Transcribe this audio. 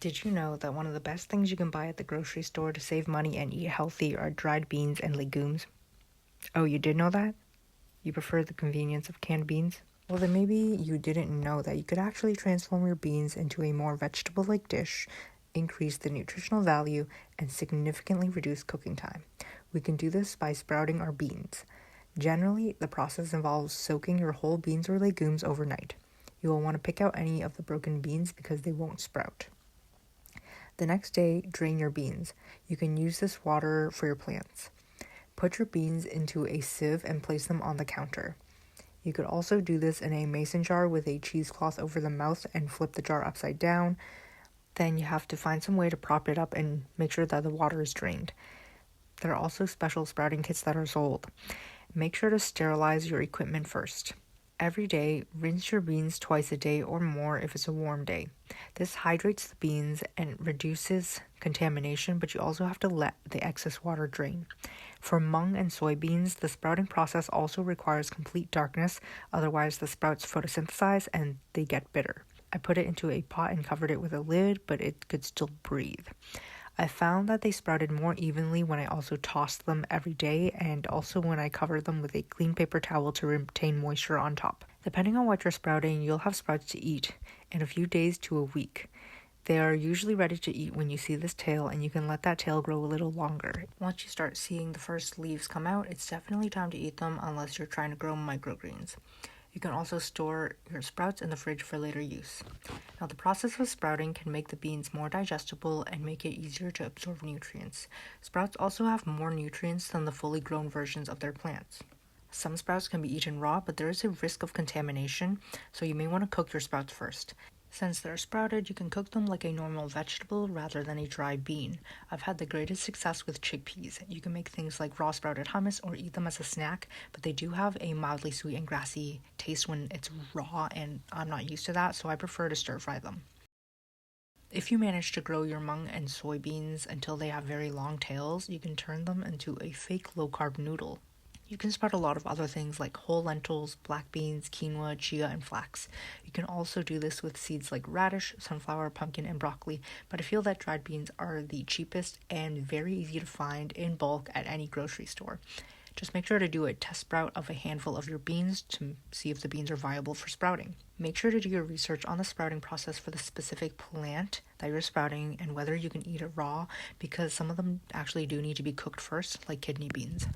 Did you know that one of the best things you can buy at the grocery store to save money and eat healthy are dried beans and legumes? Oh, you did know that? You prefer the convenience of canned beans? Well, then maybe you didn't know that you could actually transform your beans into a more vegetable-like dish, increase the nutritional value, and significantly reduce cooking time. We can do this by sprouting our beans. Generally, the process involves soaking your whole beans or legumes overnight. You will want to pick out any of the broken beans because they won't sprout. The next day, drain your beans. You can use this water for your plants. Put your beans into a sieve and place them on the counter. You could also do this in a mason jar with a cheesecloth over the mouth and flip the jar upside down. Then you have to find some way to prop it up and make sure that the water is drained. There are also special sprouting kits that are sold. Make sure to sterilize your equipment first. Every day, rinse your beans twice a day or more if it's a warm day. This hydrates the beans and reduces contamination, but you also have to let the excess water drain. For mung and soybeans, the sprouting process also requires complete darkness, otherwise the sprouts photosynthesize and they get bitter. I put it into a pot and covered it with a lid, but it could still breathe. I found that they sprouted more evenly when I also tossed them every day and also when I covered them with a clean paper towel to retain moisture on top. Depending on what you're sprouting, you'll have sprouts to eat in a few days to a week. They are usually ready to eat when you see this tail, and you can let that tail grow a little longer. Once you start seeing the first leaves come out, it's definitely time to eat them unless you're trying to grow microgreens. You can also store your sprouts in the fridge for later use. Now, the process of sprouting can make the beans more digestible and make it easier to absorb nutrients. Sprouts also have more nutrients than the fully grown versions of their plants. Some sprouts can be eaten raw, but there is a risk of contamination, so you may want to cook your sprouts first. Since they're sprouted, you can cook them like a normal vegetable rather than a dry bean. I've had the greatest success with chickpeas. You can make things like raw sprouted hummus or eat them as a snack, but they do have a mildly sweet and grassy taste when it's raw, and I'm not used to that, so I prefer to stir fry them. If you manage to grow your mung and soybeans until they have very long tails, you can turn them into a fake low-carb noodle. You can sprout a lot of other things like whole lentils, black beans, quinoa, chia, and flax. You can also do this with seeds like radish, sunflower, pumpkin, and broccoli, but I feel that dried beans are the cheapest and very easy to find in bulk at any grocery store. Just make sure to do a test sprout of a handful of your beans to see if the beans are viable for sprouting. Make sure to do your research on the sprouting process for the specific plant that you're sprouting and whether you can eat it raw, because some of them actually do need to be cooked first, like kidney beans.